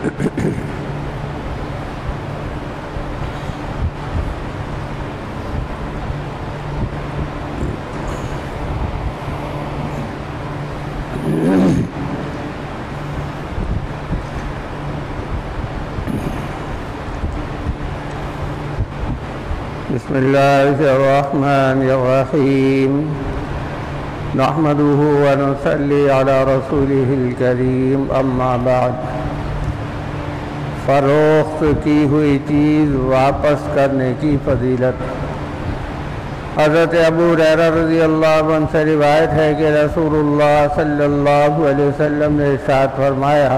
بسم اللہ الرحمن الرحیم نحمده ونصلی علی رسوله الکریم اما بعد فروخت کی ہوئی چیز واپس کرنے کی فضیلت۔ حضرت ابو ہریرہ رضی اللہ عنہ سے روایت ہے کہ رسول اللہ صلی اللہ علیہ وسلم نے ارشاد فرمایا،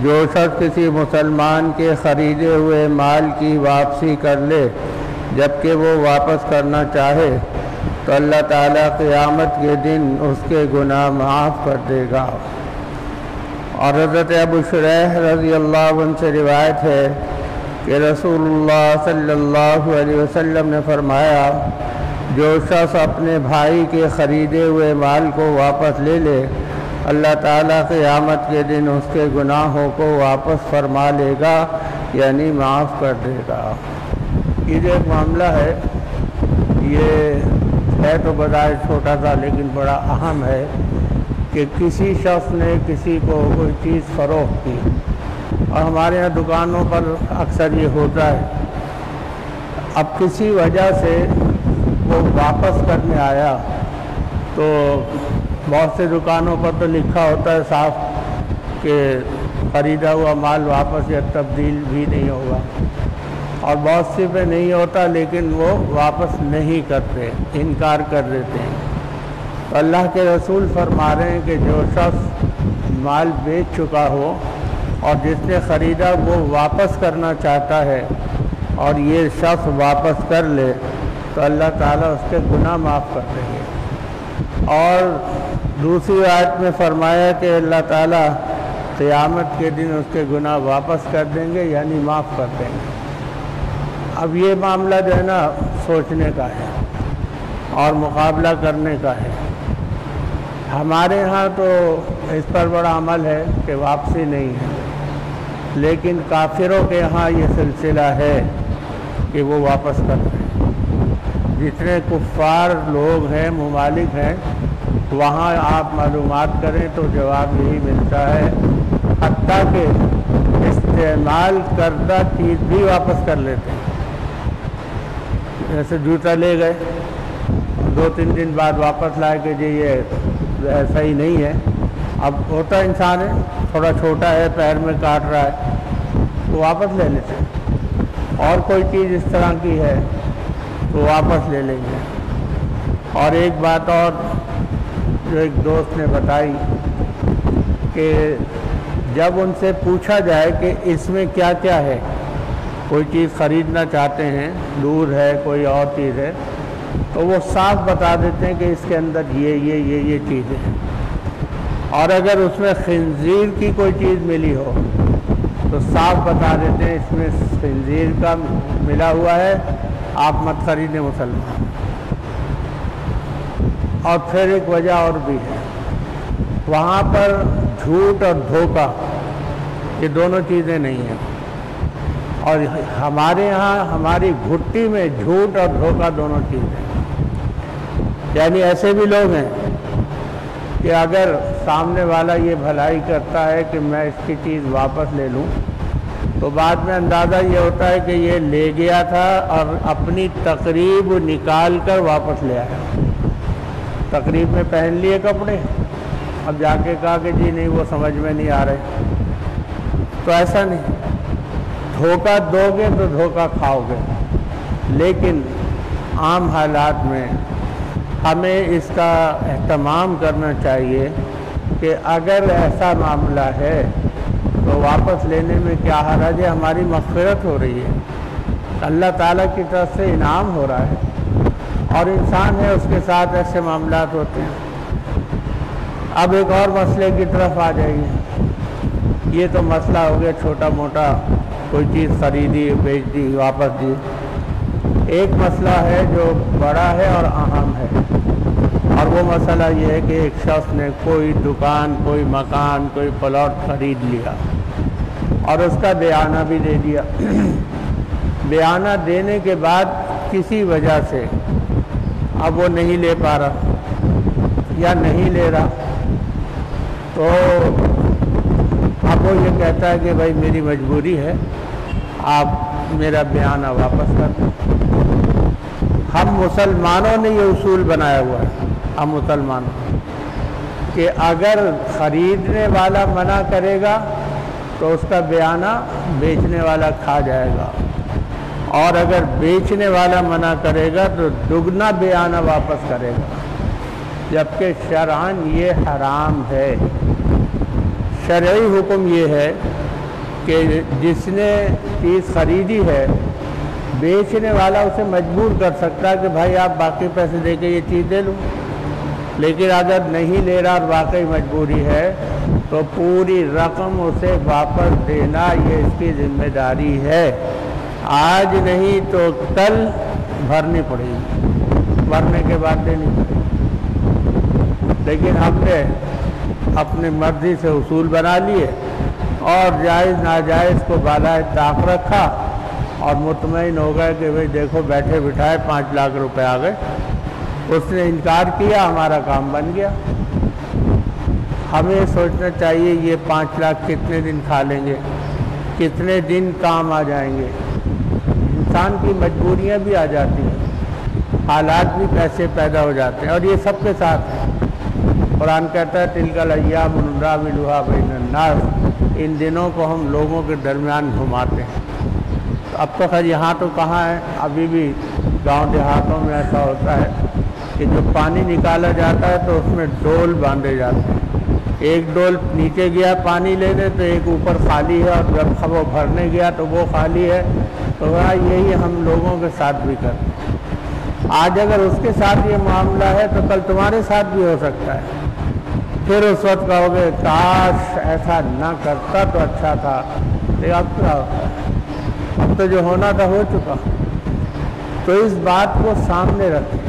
جو شخص کسی مسلمان کے خریدے ہوئے مال کی واپسی کر لے جبکہ وہ واپس کرنا چاہے تو اللہ تعالیٰ قیامت کے دن اس کے گناہ معاف کر دے گا۔ اور حضرت ابو شریح رضی اللہ عنہ سے روایت ہے کہ رسول اللہ صلی اللہ علیہ وسلم نے فرمایا، جو شخص اپنے بھائی کے خریدے ہوئے مال کو واپس لے لے اللہ تعالیٰ قیامت کے دن اس کے گناہوں کو واپس فرما لے گا، یعنی معاف کر دے گا۔ یہ جو ایک معاملہ ہے، یہ ہے تو بظاہر چھوٹا سا لیکن بڑا اہم ہے کہ کسی شخص نے کسی کو کوئی چیز فروخت کی، اور ہمارے یہاں دکانوں پر اکثر یہ ہوتا ہے، اب کسی وجہ سے وہ واپس کرنے آیا تو بہت سے دکانوں پر تو لکھا ہوتا ہے صاف کہ خریدا ہوا مال واپس یا تبدیل بھی نہیں ہوگا، اور بہت سی پہ نہیں ہوتا لیکن وہ واپس نہیں کرتے، انکار کر دیتے ہیں۔ تو اللہ کے رسول فرما رہے ہیں کہ جو شخص مال بیچ چکا ہو اور جس نے خریدا وہ واپس کرنا چاہتا ہے اور یہ شخص واپس کر لے تو اللہ تعالیٰ اس کے گناہ معاف کر دیں گے۔ اور دوسری آیت میں فرمایا کہ اللہ تعالیٰ قیامت کے دن اس کے گناہ واپس کر دیں گے، یعنی معاف کر دیں گے۔ اب یہ معاملہ جو ہے نا سوچنے کا ہے اور مقابلہ کرنے کا ہے۔ ہمارے ہاں تو اس پر بڑا عمل ہے کہ واپسی نہیں ہے، لیکن کافروں کے ہاں یہ سلسلہ ہے کہ وہ واپس کرتے ہیں۔ جتنے کفار لوگ ہیں، ممالک ہیں، وہاں آپ معلومات کریں تو جواب یہی ملتا ہے، حتیٰ کہ استعمال کردہ چیز بھی واپس کر لیتے ہیں۔ جیسے جوتا لے گئے، 2-3 دن بعد واپس لائے کہ جی یہ ایسا ہی نہیں ہے، اب ہوتا انسان ہے تھوڑا چھوٹا ہے، پیر میں کاٹ رہا ہے تو واپس لے لیتے ہیں۔ اور کوئی چیز اس طرح کی ہے تو واپس لے لیں گے۔ اور ایک بات اور جو ایک دوست نے بتائی کہ جب ان سے پوچھا جائے کہ اس میں کیا کیا ہے، کوئی چیز خریدنا چاہتے ہیں، دور ہے کوئی اور چیز ہے، تو وہ صاف بتا دیتے ہیں کہ اس کے اندر یہ چیزیں ہیں۔ اور اگر اس میں خنزیر کی کوئی چیز ملی ہو تو صاف بتا دیتے ہیں اس میں خنزیر کا ملا ہوا ہے، آپ مت خریدیں مسلمان۔ اور پھر ایک وجہ اور بھی ہے، وہاں پر جھوٹ اور دھوکہ یہ دونوں چیزیں نہیں ہیں، اور ہمارے ہاں ہماری گھٹی میں جھوٹ اور دھوکہ دونوں چیزیں ہیں۔ یعنی ایسے بھی لوگ ہیں کہ اگر سامنے والا یہ بھلائی کرتا ہے کہ میں اس کی چیز واپس لے لوں تو بعد میں اندازہ یہ ہوتا ہے کہ یہ لے گیا تھا اور اپنی تقریب نکال کر واپس لے آیا، تقریب میں پہن لیے کپڑے، اب جا کے کہا کہ جی نہیں وہ سمجھ میں نہیں آ رہے۔ تو ایسا نہیں، دھوکہ دو گے تو دھوکہ کھاؤ گے، لیکن عام حالات میں ہمیں اس کا اہتمام کرنا چاہیے کہ اگر ایسا معاملہ ہے تو واپس لینے میں کیا حرج ہے، ہماری مغفرت ہو رہی ہے، اللہ تعالیٰ کی طرف سے انعام ہو رہا ہے، اور انسان ہے اس کے ساتھ ایسے معاملات ہوتے ہیں۔ اب ایک اور مسئلے کی طرف آ جائیے، یہ تو مسئلہ ہو گیا چھوٹا موٹا، کوئی چیز خریدی بیچ دی واپس دی۔ ایک مسئلہ ہے جو بڑا ہے اور اہم ہے، اور وہ مسئلہ یہ ہے کہ ایک شخص نے کوئی دکان، کوئی مکان، کوئی پلاٹ خرید لیا اور اس کا بیانہ بھی دے دیا۔ بیانہ دینے کے بعد کسی وجہ سے اب وہ نہیں لے پا رہا یا نہیں لے رہا، تو اب وہ یہ کہتا ہے کہ بھائی میری مجبوری ہے، آپ میرا بیانہ واپس کر دیں۔ ہم مسلمانوں نے یہ اصول بنایا ہوا ہے، ہم مسلمانوں، کہ اگر خریدنے والا منع کرے گا تو اس کا بیانہ بیچنے والا کھا جائے گا، اور اگر بیچنے والا منع کرے گا تو دگنا بیانہ واپس کرے گا، جبکہ شرعاً یہ حرام ہے۔ شرعی حکم یہ ہے کہ جس نے چیز خریدی ہے، بیچنے والا اسے مجبور کر سکتا ہے کہ بھائی آپ باقی پیسے دے کے یہ چیز دے لو، لیکن اگر نہیں لے رہا اور واقعی مجبوری ہے تو پوری رقم اسے واپس دینا یہ اس کی ذمہ داری ہے۔ آج نہیں تو کل بھرنی پڑے گی، بھرنے کے بعد دینی پڑے گی۔ لیکن ہم نے اپنی مرضی سے اصول بنا لیے اور جائز ناجائز کو بالائے طاق رکھا اور مطمئن ہو گئے کہ بھئی دیکھو بیٹھے بٹھائے 5 لاکھ روپے آ گئے۔ اس نے انکار کیا، ہمارا کام بن گیا۔ ہمیں سوچنا چاہیے یہ 5 لاکھ کتنے دن کھا لیں گے، کتنے دن کام آ جائیں گے۔ انسان کی مجبوریاں بھی آ جاتی ہیں، حالات بھی پیسے پیدا ہو جاتے ہیں، اور یہ سب کے ساتھ ہے۔ قرآن کہتا ہے تلک الایام نداولها بین الناس، ان دنوں کو ہم لوگوں کے درمیان گھماتے ہیں۔ اب تو خیر یہاں تو کہاں ہے، ابھی بھی گاؤں دیہاتوں میں ایسا ہوتا ہے کہ جو پانی نکالا جاتا ہے تو اس میں ڈول باندھے جاتے ہیں، ایک ڈول نیچے گیا پانی لینے تو ایک اوپر خالی ہے، اور جب وہ بھرنے گیا تو وہ خالی ہے۔ تو یہی ہم لوگوں کے ساتھ بھی کرتے ہیں۔ آج اگر اس کے ساتھ یہ معاملہ ہے تو کل تمہارے ساتھ بھی ہو سکتا ہے، پھر اس وقت کہو گے کاش ایسا نہ کرتا تو اچھا تھا، لیکن اب کیا ہوتا ہے، اب تو جو ہونا تھا ہو چکا۔ تو اس بات کو سامنے رکھیں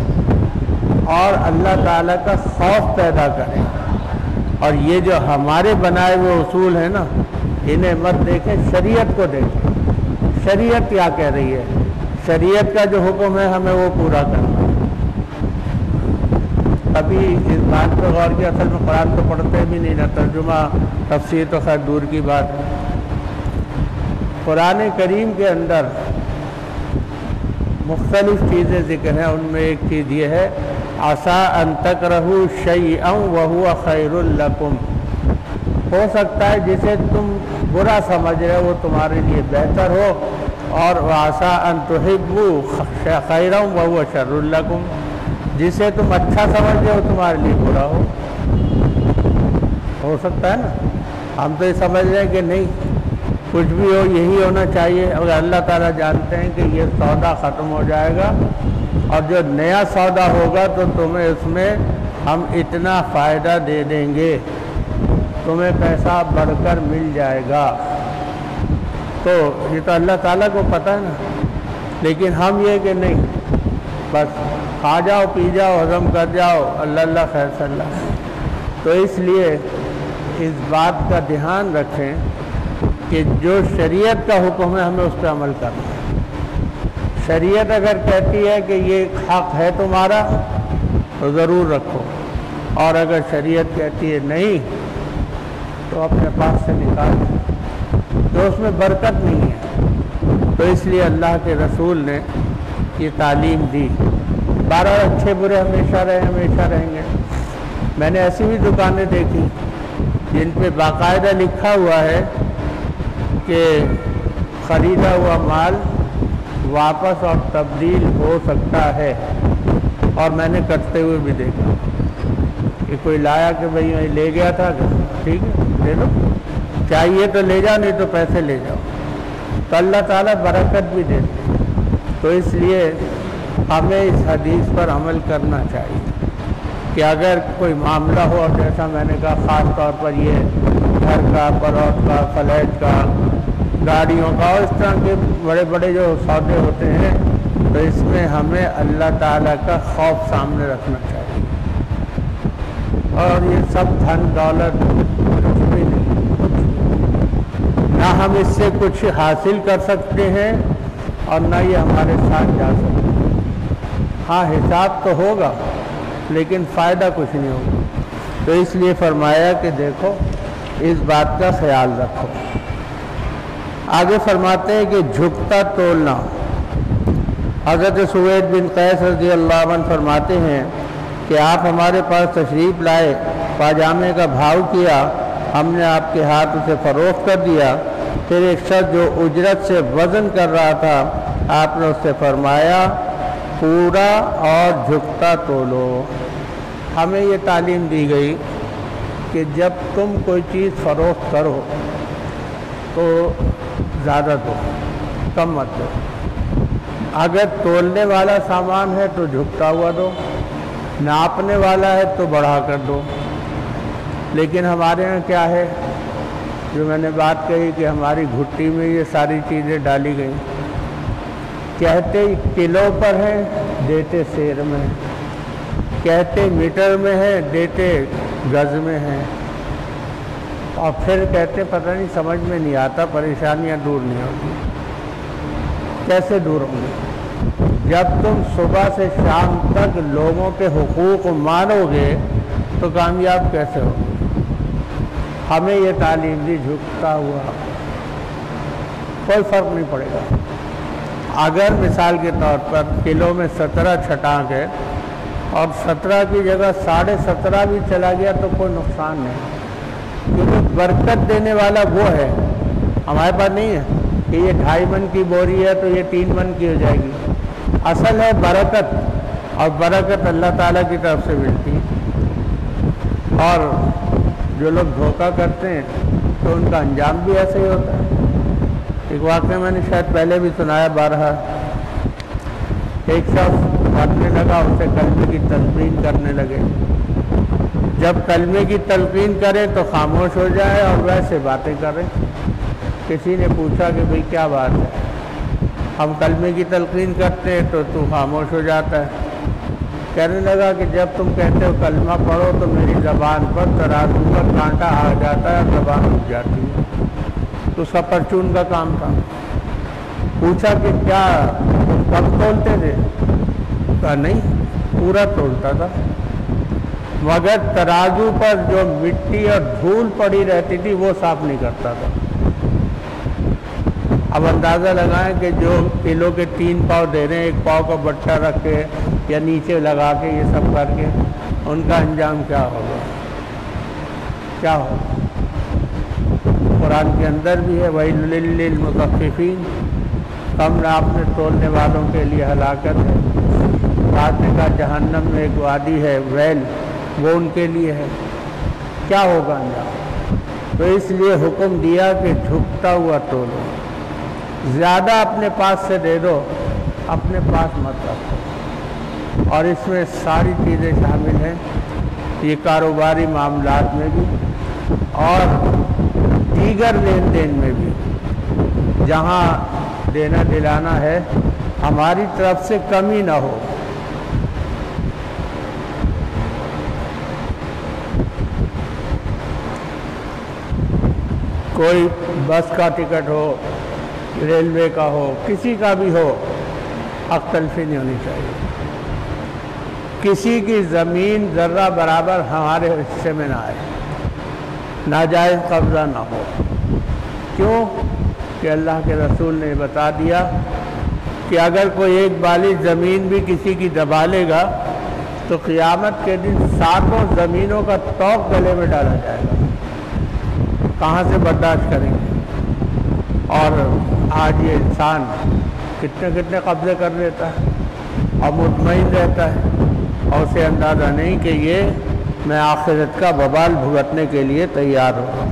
اور اللہ تعالیٰ کا خوف پیدا کریں، اور یہ جو ہمارے بنائے ہوئے اصول ہیں نا، انہیں مت دیکھیں، شریعت کو دیکھیں۔ شریعت کیا کہہ رہی ہے؟ شریعت کا جو حکم ہے ہمیں وہ پورا کرنا ہے۔ ابھی اس بات پہ غور کیا، اصل میں قرآن تو پڑھتے بھی نہیں نا، ترجمہ تفسیر تو خیر دور کی بات ہے۔ قرآن کریم کے اندر مختلف چیزیں ذکر ہیں، ان میں ایک چیز یہ ہے عسیٰ ان تکرہوا شیئا وہو خیر لکم، ہو سکتا ہے جسے تم برا سمجھ رہے وہ تمہارے لیے بہتر ہو، اور وعسیٰ ان تحبوا خیرا وہو شر لکم، جسے تم اچھا سمجھ رہے ہو تمہارے لیے برا ہو سکتا ہے نا۔ ہم تو یہ سمجھ رہے ہیں کہ نہیں، کچھ بھی ہو یہی ہونا چاہیے، اگر اللہ تعالیٰ جانتے ہیں کہ یہ سودا ختم ہو جائے گا اور جو نیا سودا ہوگا تو تمہیں اس میں ہم اتنا فائدہ دے دیں گے، تمہیں پیسہ بڑھ کر مل جائے گا۔ تو یہ تو اللہ تعالیٰ کو پتہ ہے نا، لیکن ہم یہ کہ نہیں، بس کھا جاؤ پی جاؤ ہضم کر جاؤ، اللہ اللہ خیر صلی اللہ۔ تو اس لیے اس بات کا دھیان رکھیں کہ جو شریعت کا حکم ہے ہمیں اس پہ عمل کرنا ہے۔ شریعت اگر کہتی ہے کہ یہ حق ہے تمہارا تو ضرور رکھو، اور اگر شریعت کہتی ہے نہیں تو اپنے پاس سے نکال دو، تو اس میں برکت نہیں ہے۔ تو اس لیے اللہ کے رسول نے یہ تعلیم دی۔ بہرحال اچھے برے ہمیشہ رہیں گے۔ میں نے ایسی بھی دکانیں دیکھی جن پہ باقاعدہ لکھا ہوا ہے کہ خریدا ہوا مال واپس اور تبدیل ہو سکتا ہے، اور میں نے کرتے ہوئے بھی دیکھا کہ کوئی لایا کہ بھئی میں لے گیا تھا، ٹھیک ہے لے لو، چاہیے تو لے جاؤ نہیں تو پیسے لے جاؤ، تو اللہ تعالیٰ برکت بھی دیتے۔ تو اس لیے ہمیں اس حدیث پر عمل کرنا چاہیے کہ اگر کوئی معاملہ ہو، اور جیسا میں نے کہا خاص طور پر یہ گھر کا، پلاٹ کا، فلیٹ کا، گاڑیوں کا، اور اس طرح کے بڑے بڑے جو سودے ہوتے ہیں، تو اس میں ہمیں اللہ تعالیٰ کا خوف سامنے رکھنا چاہیے۔ اور یہ سب دھن دولت کچھ بھی نہیں، نہ ہم اس سے کچھ حاصل کر سکتے ہیں اور نہ یہ ہمارے ساتھ جا سکتے ہیں۔ ہاں حساب تو ہوگا لیکن فائدہ کچھ نہیں ہوگا۔ تو اس لیے فرمایا کہ دیکھو اس بات کا خیال رکھو۔ آگے فرماتے ہیں کہ جھکتا تولنا۔ حضرت سوید بن قیس رضی اللہ عنہ فرماتے ہیں کہ آپ ہمارے پاس تشریف لائے، پاجامے کا بھاؤ کیا، ہم نے آپ کے ہاتھ اسے فروخت کر دیا۔ پھر ایک شخص جو اجرت سے وزن کر رہا تھا، آپ نے اس سے فرمایا پورا اور جھکتا تولو۔ ہمیں یہ تعلیم دی گئی کہ جب تم کوئی چیز فروخت کرو تو زیادہ دو، کم مت دو۔ اگر تولنے والا سامان ہے تو جھکتا ہوا دو، ناپنے والا ہے تو بڑھا کر دو۔ لیکن ہمارے یہاں کیا ہے، جو میں نے بات کہی کہ ہماری گھٹی میں یہ ساری چیزیں ڈالی گئیں، کہتے کلو پر ہیں دیتے سیر میں، کہتے میٹر میں ہے دیتے گز میں ہے، اور پھر کہتے پتہ نہیں، سمجھ میں نہیں آتا، پریشانیاں دور نہیں ہوتی۔ کیسے دور ہوں گے؟ جب تم صبح سے شام تک لوگوں کے حقوق مانو گے تو کامیاب کیسے ہو؟ ہمیں یہ تعلیم دی جھکتا ہوا، کوئی فرق نہیں پڑے گا۔ اگر مثال کے طور پر کلو میں 17 چھٹانک ہے اور 17 کی جگہ 17.5 بھی چلا گیا تو کوئی نقصان نہیں، کیونکہ برکت دینے والا وہ ہے، ہمارے پاس نہیں ہے کہ یہ 2.5 من کی بوری ہے تو یہ 3 من کی ہو جائے گی۔ اصل ہے برکت، اور برکت اللہ تعالیٰ کی طرف سے ملتی ہے۔ اور جو لوگ دھوکہ کرتے ہیں تو ان کا انجام بھی ایسے ہی ہوتا ہے۔ ایک واقعہ میں نے شاید پہلے بھی سنایا بارہا، ایک شخص مرنے لگا، اسے کلمے کی تلقین کرنے لگے۔ جب کلمے کی تلقین کرے تو خاموش ہو جائے اور ویسے باتیں کرے۔ کسی نے پوچھا کہ بھئی کیا بات ہے؟ ہم کلمے کی تلقین کرتے ہیں تو خاموش ہو جاتا ہے۔ کہنے لگا کہ جب تم کہتے ہو کلمہ پڑھو تو میری زبان پر ترازو پر کانٹا آ جاتا ہے اور زبان رک جاتی ہے۔ تو اس کا پرچون کا کام تھا۔ پوچھا کہ کیا تم کم تولتے تھے؟ کہا نہیں، پورا تولتا تھا، مگر ترازو پر جو مٹی اور دھول پڑی رہتی تھی وہ صاف نہیں کرتا تھا۔ اب اندازہ لگائیں کہ جو کلو کے 3 پاؤ دے رہے ہیں، 1 پاؤ کا بٹا رکھ کے یا نیچے لگا کے یہ سب کر کے، ان کا انجام کیا ہوگا؟ کیا ہوگا؟ قرآن کے اندر بھی ہے وَيْلٌ لِّلْمُطَفِّفِينَ، کم ناپنے تولنے والوں کے لیے ہلاکت ہے۔ بعد نے کہا جہنم میں ایک وادی ہے ویل، وہ ان کے لیے ہے۔ کیا ہوگا انجام؟ تو اس لیے حکم دیا کہ جھکتا ہوا تولو، زیادہ اپنے پاس سے دے دو، اپنے پاس مت رکھو۔ اور اس میں ساری چیزیں شامل ہیں، یہ کاروباری معاملات میں بھی اور دیگر لین دین میں بھی، جہاں دینا دلانا ہے ہماری طرف سے کمی نہ ہو۔ کوئی بس کا ٹکٹ ہو، ریلوے کا ہو، کسی کا بھی ہو، حق تلفی نہیں ہونی چاہیے۔ کسی کی زمین ذرہ برابر ہمارے حصے میں نہ آئے، ناجائز قبضہ نہ ہو۔ کیوں کہ اللہ کے رسول نے بتا دیا کہ اگر کوئی ایک بالی زمین بھی کسی کی دبا لے گا تو قیامت کے دن 7 زمینوں کا توق گلے میں ڈالا جائے گا۔ کہاں سے برداشت کریں گے؟ اور آج یہ انسان کتنے قبضے کر لیتا ہے اور مطمئن رہتا ہے، اور اسے اندازہ نہیں کہ یہ میں آخرت کا وبال بھگتنے کے لیے تیار ہوں۔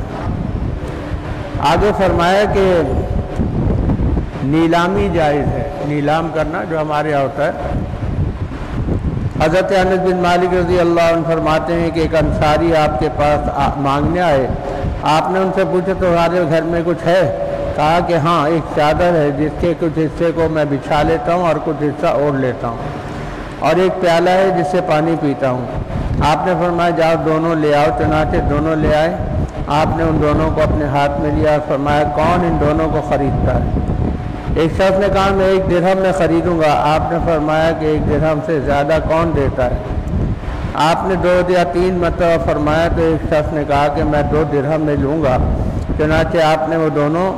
آگے فرمایا کہ نیلامی جائز ہے، نیلام کرنا جو ہمارے یہاں ہوتا ہے۔ حضرت انس بن مالک رضی اللہ عنہ فرماتے ہیں کہ ایک انصاری آپ کے پاس مانگنے آئے، آپ نے ان سے پوچھا تمہارے گھر میں کچھ ہے؟ کہا کہ ہاں، ایک چادر ہے جس کے کچھ حصے کو میں بچھا لیتا ہوں اور کچھ حصہ اوڑھ لیتا ہوں، اور ایک پیالہ ہے جس سے پانی پیتا ہوں۔ آپ نے فرمایا جاؤ دونوں لے آؤ، چنانچہ دونوں لے آئے۔ آپ نے ان دونوں کو اپنے ہاتھ میں لیا اور فرمایا کون ان دونوں کو خریدتا ہے؟ ایک شخص نے کہا میں 1 درہم میں خریدوں گا۔ آپ نے فرمایا کہ 1 درہم سے زیادہ کون دیتا ہے؟ آپ نے 2 یا 3 مرتبہ فرمایا تو ایک شخص نے کہا کہ میں 2 درہم میں لوں گا۔ چنانچہ آپ نے وہ دونوں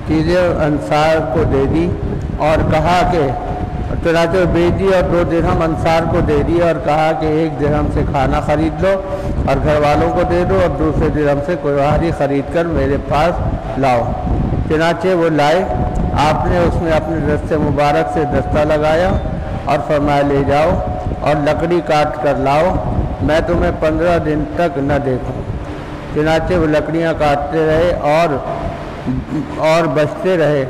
چیزیں انصار کو دے دی اور کہا کہ چنانچہ بیچ دی اور 2 درہم انصار کو دے دی اور کہا کہ 1 درہم سے کھانا خرید لو اور گھر والوں کو دے دو اور دوسرے درہم سے کوئی خرید کر میرے پاس لاؤ۔ چنانچہ وہ لائے۔ آپ نے اس میں اپنے دست مبارک سے دستہ لگایا اور فرمایا لے جاؤ اور لکڑی کاٹ کر لاؤ، میں تمہیں 15 دن تک نہ دیکھوں۔ چنانچہ وہ لکڑیاں کاٹتے رہے اور بچتے رہے۔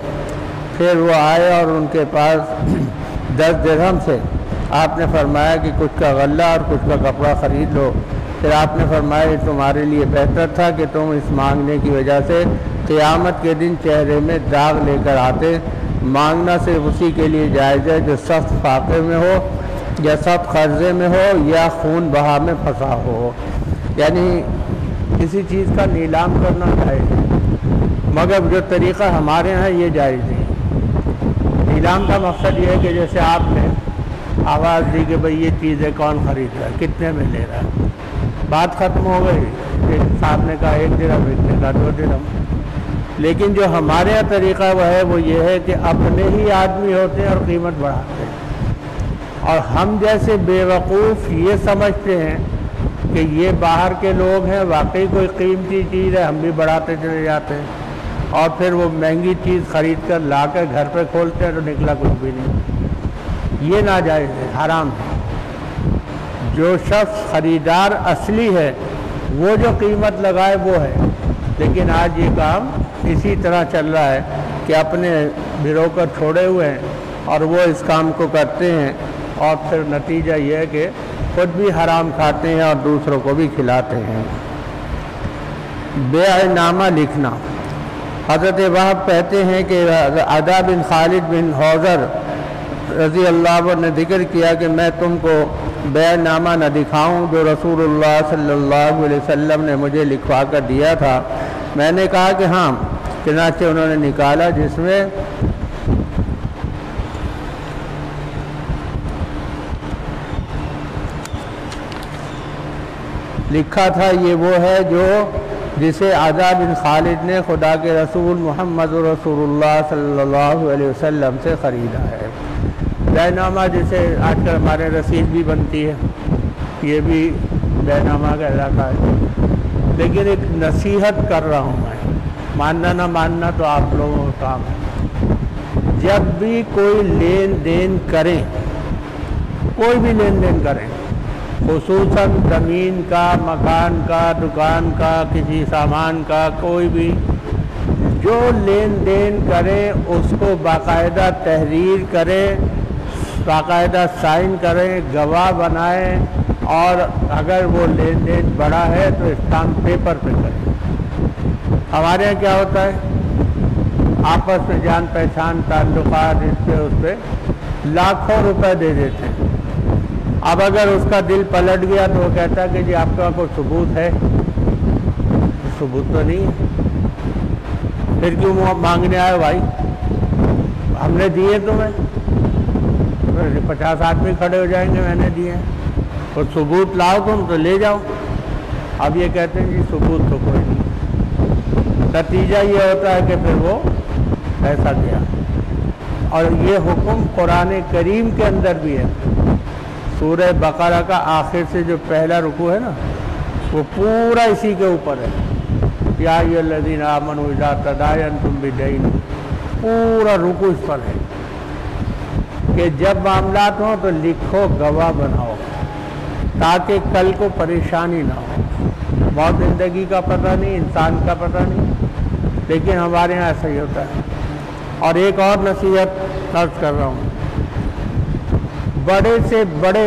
پھر وہ آئے اور ان کے پاس 10 درہم سے آپ نے فرمایا کہ کچھ کا غلہ اور کچھ کا کپڑا خرید لو۔ پھر آپ نے فرمایا یہ تمہارے لیے بہتر تھا کہ تم اس مانگنے کی وجہ سے قیامت کے دن چہرے میں داغ لے کر آتے۔ مانگنا صرف اسی کے لیے جائز ہے جو سخت فاقے میں ہو یا سخت قرضے میں ہو یا خون بہا میں پھنسا ہو، یعنی کسی چیز کا نیلام کرنا جائز ہے، مگر جو طریقہ ہمارے ہاں یہ جائز نہیں۔ نیلام کا مقصد یہ ہے کہ جیسے آپ نے آواز دی کہ بھئی یہ چیزیں کون خرید رہا ہے، کتنے میں لے رہا ہے، بات ختم ہو گئی۔ ایک صاحب نے کہا 1 درہم، ایک نے کہا 2 درہم۔ لیکن جو ہمارے یہاں طریقہ وہ یہ ہے کہ اپنے ہی آدمی ہوتے ہیں اور قیمت بڑھاتے ہیں، اور ہم جیسے بے وقوف یہ سمجھتے ہیں کہ یہ باہر کے لوگ ہیں، واقعی کوئی قیمتی چیز ہے، ہم بھی بڑھاتے چلے جاتے ہیں، اور پھر وہ مہنگی چیز خرید کر لا کر گھر پہ کھولتے ہیں تو نکلا کچھ بھی نہیں۔ یہ ناجائز ہے، حرام ہے۔ جو شخص خریدار اصلی ہے وہ جو قیمت لگائے وہ ہے، لیکن آج یہ کام اسی طرح چل رہا ہے کہ اپنے بروکر چھوڑے ہوئے ہیں اور وہ اس کام کو کرتے ہیں، اور پھر نتیجہ یہ ہے کہ خود بھی حرام کھاتے ہیں اور دوسروں کو بھی کھلاتے ہیں۔ بیع نامہ لکھنا۔ حضرت وہب کہتے ہیں کہ عدا بن خالد بن حوضر رضی اللہ عنہ نے ذکر کیا کہ میں تم کو بیع نامہ نہ دکھاؤں جو رسول اللہ صلی اللہ علیہ وسلم نے مجھے لکھوا کر دیا تھا؟ میں نے کہا کہ ہاں۔ چنانچہ انہوں نے نکالا جس میں لکھا تھا یہ وہ ہے جسے عدا بن خالد نے خدا کے رسول محمد رسول اللہ صلی اللہ علیہ وسلم سے خریدا ہے۔ بیع نامہ جسے آج کل ہمارے رسید بھی بنتی ہے، یہ بھی بیع نامہ کا علاقہ ہے، لیکن ایک نصیحت کر رہا ہوں میں، ماننا نہ ماننا تو آپ لوگوں کا کام ہے۔ جب بھی کوئی لین دین کریں، کوئی بھی لین دین کریں، خصوصاً زمین کا، مکان کا، دکان کا، کسی سامان کا، کوئی بھی جو لین دین کریں اس کو باقاعدہ تحریر کریں، باقاعدہ سائن کریں، گواہ بنائیں، اور اگر وہ لین دین بڑا ہے تو اسٹامپ پیپر پہ کریں۔ ہمارے یہاں کیا ہوتا ہے، آپس میں جان پہچان تعلقات اس پہ لاکھوں روپے دے دیتے ہیں۔ اب اگر اس کا دل پلٹ گیا تو وہ کہتا ہے کہ جی آپ کا کوئی ثبوت ہے؟ ثبوت تو نہیں ہے، پھر کیوں مانگنے آئے بھائی؟ ہم نے دیے تمہیں، 50 آدمی کھڑے ہو جائیں گے میں نے دیے، تو ثبوت لاؤ تم تو لے جاؤ۔ اب یہ کہتے ہیں جی ثبوت تو کوئی نہیں، نتیجہ یہ ہوتا ہے کہ پھر وہ پیسہ گیا۔ اور یہ حکم قرآن کریم کے اندر بھی ہے، سورہ بقرہ کا آخر سے جو پہلا رکوع ہے نا، وہ پورا اسی کے اوپر ہے، یا ایھا الذین آمنوا اذا تداینتم بدین، پورا رکوع اس پر ہے کہ جب معاملات ہوں تو لکھو، گواہ بناؤ، تاکہ کل کو پریشانی نہ ہو۔ موت زندگی کا پتہ نہیں، انسان کا پتہ نہیں، لیکن ہمارے یہاں ایسا ہی ہوتا ہے۔ اور ایک اور نصیحت عرض کر رہا ہوں، بڑے سے بڑے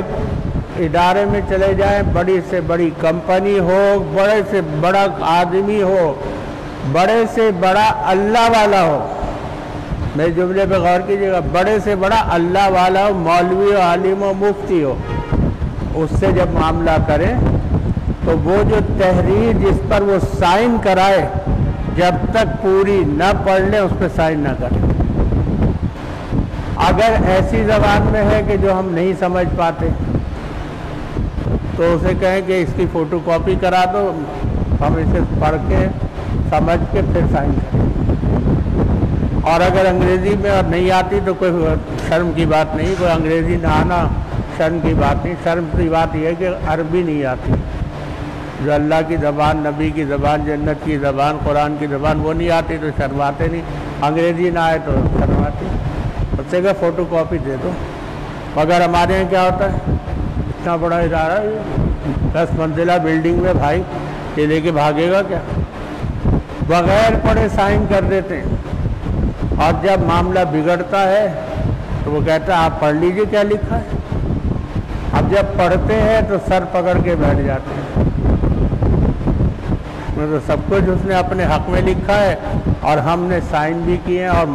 ادارے میں چلے جائیں، بڑی سے بڑی کمپنی ہو، بڑے سے بڑا آدمی ہو، بڑے سے بڑا اللہ والا ہو، میرے جملے پہ غور کیجیے گا، بڑے سے بڑا اللہ والا ہو، مولوی ہو، عالم ہو، مفتی ہو، اس سے جب معاملہ کریں تو وہ جو تحریر جس پر وہ سائن کرائے جب تک پوری نہ پڑھ لیں اس پہ سائن نہ کریں. اگر ایسی زبان میں ہے کہ جو ہم نہیں سمجھ پاتے تو اسے کہیں کہ اس کی فوٹو کاپی کرا دو، ہم اسے پڑھ کے سمجھ کے پھر سائن کریں. اور اگر انگریزی میں اور نہیں آتی تو کوئی شرم کی بات نہیں، کوئی انگریزی نہ آنا شرم کی بات نہیں. شرم کی بات یہ ہے کہ عربی نہیں آتی، جو اللہ کی زبان، نبی کی زبان، جنت کی زبان، قرآن کی زبان وہ نہیں آتی تو شرماتے نہیں. انگریزی نہ آئے تو شرماتی. اس سے کہ فوٹو کاپی دے دو. مگر ہمارے یہاں کیا ہوتا ہے، اتنا بڑا ادارہ 10 منزلہ بلڈنگ میں بھائی یہ لے کے بھاگے گا کیا؟ بغیر پڑھے سائن کر دیتے ہیں. اور جب معاملہ بگڑتا ہے تو وہ کہتا ہے آپ پڑھ لیجئے کیا لکھا ہے. اب جب پڑھتے ہیں تو سر پکڑ کے بیٹھ جاتے ہیں. تو سب کچھ اس نے اپنے حق میں لکھا ہے اور ہم نے سائن بھی کیے ہیں اور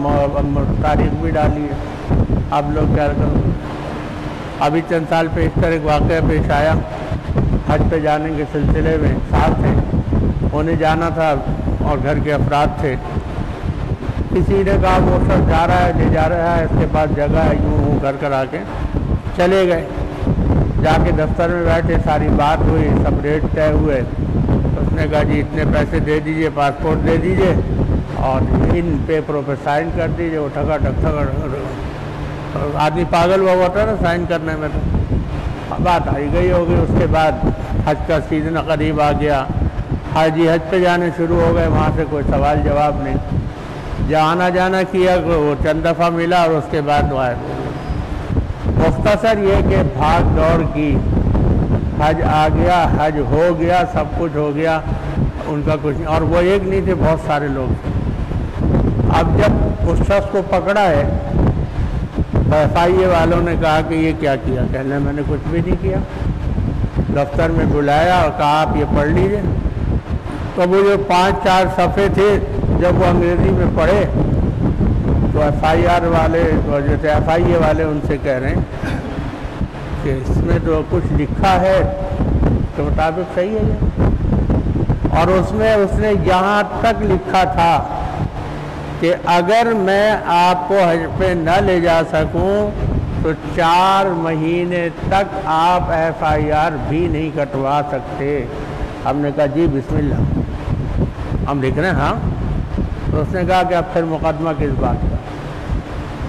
تاریخ بھی ڈالی ہے. اب لوگ کیا کریں. ابھی چند سال پیشتر ایک واقعہ پیش آیا. حج پہ جانے کے سلسلے میں ساتھ تھے، انہیں جانا تھا اور گھر کے افراد تھے. کسی نے کہا وہ سب جا رہا ہے، لے جا رہا ہے، اس کے پاس جگہ ہے، یوں کر کر آ کے چلے گئے. جا کے دفتر میں بیٹھے، ساری بات ہوئی، سب ریٹ طے ہوئے. اس نے کہا جی اتنے پیسے دے دیجئے، پاسپورٹ دے دیجئے اور ان پیپروں پہ سائن کر دیجئے. وہ ٹھگا ٹک آدمی پاگل ہوا ہوتا ہے نا سائن کرنے میں. تو بات آئی گئی ہوگی. اس کے بعد حج کا سیزن قریب آ گیا. حاجی حج پہ جانے شروع ہو گئے. وہاں سے کوئی سوال جواب نہیں. جہاں آنا جانا کیا وہ چند دفعہ ملا اور اس کے بعد وہ آئے. مختصر یہ کہ بھاگ دوڑ کی. حج آ گیا، حج ہو گیا، سب کچھ ہو گیا، ان کا کچھ نہیں. اور وہ ایک نہیں تھے، بہت سارے لوگ تھے. اب جب اس شخص کو پکڑا ہے تو FIA والوں نے کہا کہ یہ کیا کیا؟ کہنے میں نے کچھ بھی نہیں کیا. دفتر میں بلایا اور کہا آپ یہ پڑھ لیجئے. تو وہ جو 5-4 صفحے تھے جب وہ انگریزی میں پڑھے تو FIR والے جو تھے FIA والے ان سے کہہ رہے ہیں کہ اس میں تو کچھ لکھا ہے کے مطابق صحیح ہے یہ. اور اس میں اس نے یہاں تک لکھا تھا کہ اگر میں آپ کو حج پہ نہ لے جا سکوں تو 4 مہینے تک آپ FIR بھی نہیں کٹوا سکتے. ہم نے کہا جی بسم اللہ، ہم لکھ رہے ہیں. ہاں. تو اس نے کہا کہ اب پھر مقدمہ کس بات کا؟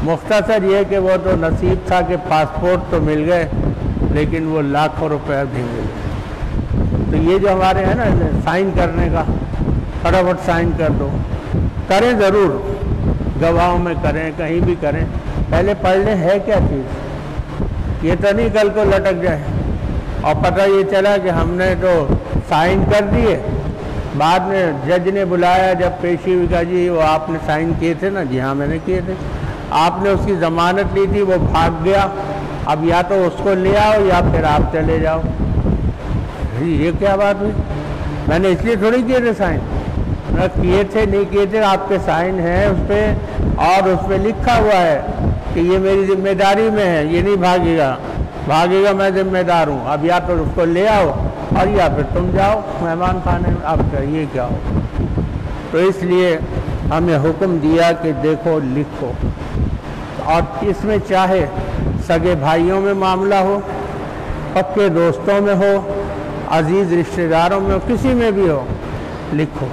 مختصر یہ کہ وہ تو نصیب تھا کہ پاسپورٹ تو مل گئے لیکن وہ لاکھوں روپے بھی مل گئے. تو یہ جو ہمارے ہیں نا سائن کرنے کا، فٹافٹ سائن کر دو. کریں ضرور، گواہوں میں کریں، کہیں بھی کریں، پہلے پڑھ لیں ہے کیا چیز. یہ تو نہیں کل کو لٹک جائے اور پتہ یہ چلا کہ ہم نے تو سائن کر دیے، بعد میں جج نے بلایا جب پیشی ہوئی، کہا جی وہ آپ نے سائن کیے تھے نا؟ جی ہاں میں نے کیے تھے. آپ نے اس کی ضمانت لی تھی، وہ بھاگ گیا، اب یا تو اس کو لے آؤ یا پھر آپ چلے جاؤ. یہ کیا بات ہوئی؟ میں نے اس لیے تھوڑی کیے تھے سائن. نہ کیے تھے نہیں کیے تھے، آپ کے سائن ہیں اس پہ اور اس پہ لکھا ہوا ہے کہ یہ میری ذمہ داری میں ہے، یہ نہیں بھاگے گا. بھاگے گا میں ذمہ دار ہوں. اب یا تو اس کو لے آؤ اور یا پھر تم جاؤ مہمان خانے میں. اب یہ کیا ہو؟ تو اس لیے ہمیں حکم دیا کہ دیکھو لکھو. اور اس میں چاہے سگے بھائیوں میں معاملہ ہو، پکے دوستوں میں ہو، عزیز رشتہ داروں میں ہو، کسی میں بھی ہو، لکھو.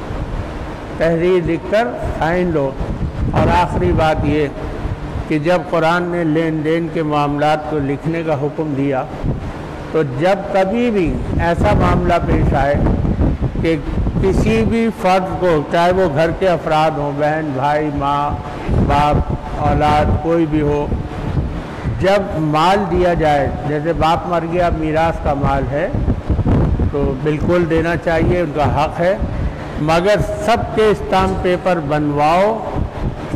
تحریر لکھ کر سائن لو. اور آخری بات یہ کہ جب قرآن نے لین دین کے معاملات کو لکھنے کا حکم دیا تو جب کبھی بھی ایسا معاملہ پیش آئے کہ کسی بھی فرد کو، چاہے وہ گھر کے افراد ہوں، بہن بھائی، ماں باپ، اولاد، کوئی بھی ہو، جب مال دیا جائے، جیسے باپ مر گیا میراث کا مال ہے تو بالکل دینا چاہیے، ان کا حق ہے، مگر سب کے اسٹامپ پیپر بنواؤ،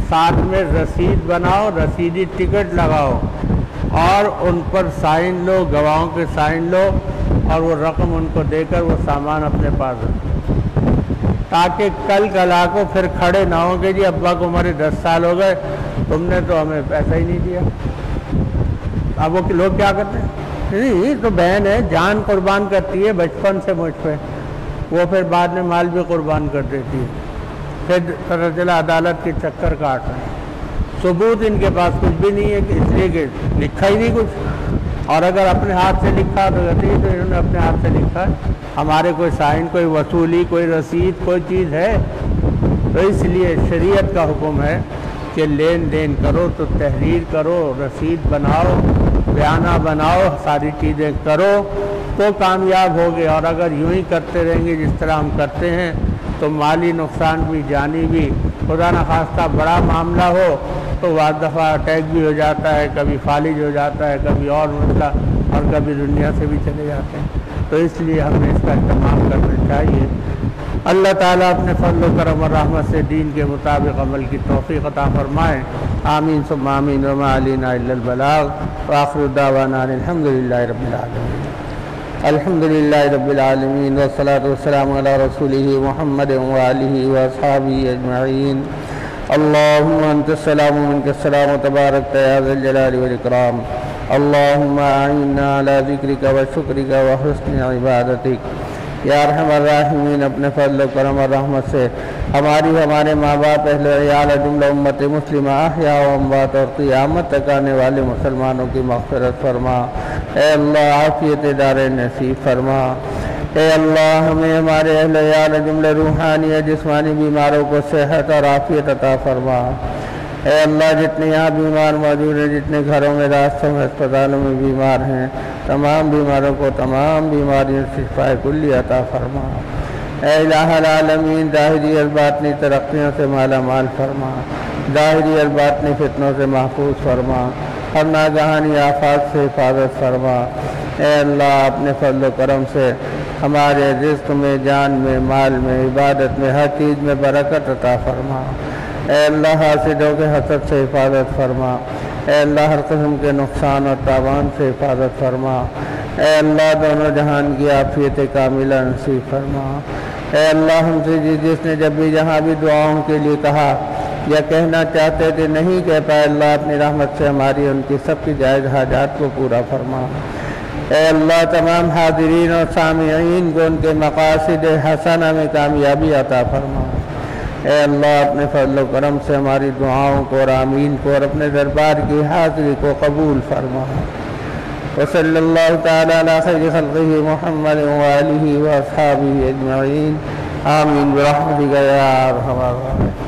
ساتھ میں رسید بناؤ، رسیدی ٹکٹ لگاؤ اور ان پر سائن لو، گواہوں کے سائن لو اور وہ رقم ان کو دے کر وہ سامان اپنے پاس رکھو، تاکہ کل کلا کو پھر کھڑے نہ ہوں کہ جی ابا کو ہمارے 10 سال ہو گئے، تم نے تو ہمیں پیسہ ہی نہیں دیا. اب وہ لوگ کیا کرتے ہیں، نہیں تو بہن ہے، جان قربان کرتی ہے بچپن سے مجھ پہ، وہ پھر بعد میں مال بھی قربان کر دیتی ہے، پھر رجل عدالت کے چکر کاٹ رہے ہیں۔ ثبوت ان کے پاس کچھ بھی نہیں ہے، کہ اس لیے کہ لکھا ہی نہیں کچھ، اور اگر اپنے ہاتھ سے لکھا تو غلطی، تو انہوں نے اپنے ہاتھ سے لکھا ہے، ہمارے کوئی سائن، کوئی وصولی، کوئی رسید، کوئی چیز ہے؟ تو اس لیے شریعت کا حکم ہے کہ لین دین کرو تو تحریر کرو، رسید بناؤ، بیانہ بناؤ، ساری چیزیں کرو تو کامیاب ہوگے۔ اور اگر یوں ہی کرتے رہیں گے جس طرح ہم کرتے ہیں تو مالی نقصان بھی، جانی بھی، خدا نخواستہ بڑا معاملہ ہو تو بعض دفعہ اٹیک بھی ہو جاتا ہے، کبھی فالج ہو جاتا ہے، کبھی اور مسئلہ، اور کبھی دنیا سے بھی چلے جاتے ہیں۔ تو اس لیے ہمیں اس کا اہتمام کرنا چاہیے۔ اللہ تعالیٰ اپنے فضل و کرم اور رحمت سے دین کے مطابق عمل کی توفیق عطا فرمائے۔ آمین ثم آمین، وما علینا الا البلاغ، وآخر دعوانا الحمد للہ رب العالمین۔ الحمد للہ رب العالمین، والصلاة والسلام علی رسولہ محمد وآلہ واصحابہ اجمعین۔ اللہم انت السلام ومنک السلام، تبارکت یا ذا الجلال والاکرام۔ اللہم اعنا علی ذکرک وشکرک وحسن عبادتک۔ یا ارحم الراحمین، اپنے فضل و کرم اور رحمت سے ہمارے ماں باپ، اہل عیال، جملہ امت مسلمہ، احیاء و اموات، اور قیامت تک آنے والے مسلمانوں کی مغفرت فرما۔ اے اللہ عافیت دارین نصیب فرما۔ اے اللہ ہمیں، ہمارے اہل عیال، جملہ روحانی یا جسمانی بیماروں کو صحت اور عافیت عطا فرما۔ اے اللہ جتنے یہاں بیمار موجود ہیں، جتنے گھروں میں، راستوں میں، اسپتالوں میں بیمار ہیں، تمام بیماروں کو تمام بیماریوں سے شفا کلی عطا فرما۔ اے الہ العالمین، ظاہری اور باطنی ترقیوں سے مالا مال فرما، ظاہری اور باطنی فتنوں سے محفوظ فرما، ہر ناگہانی آفات سے حفاظت فرما۔ اے اللہ اپنے فضل و کرم سے ہمارے رزق میں، جان میں، مال میں، عبادت میں، ہر چیز میں برکت عطا فرما۔ اے اللہ حاسدوں کے حسد سے حفاظت فرما۔ اے اللہ ہر قسم کے نقصان اور تاوان سے حفاظت فرما۔ اے اللہ دونوں جہان کی عافیت کاملہ نصیب فرما۔ اے اللہ ہم سے جس نے جب بھی جہاں بھی دعاؤں کے لیے کہا یا کہنا چاہتے تھے نہیں کہہ پائے، اللہ اپنی رحمت سے ہماری ان کی سب کی جائز حاجات کو پورا فرما۔ اے اللہ تمام حاضرین اور سامعین کو ان کے مقاصد حسنہ میں کامیابی عطا فرما۔ اے اللہ اپنے فضل و کرم سے ہماری دعاؤں کو اور آمین کو اور اپنے دربار کی حاضری کو قبول فرما۔ وصلی اللہ تعالی علی خیر خلقہ محمد وآلہ واصحابہ اجمعین، آمین برحمتک یا ارحم الراحمین۔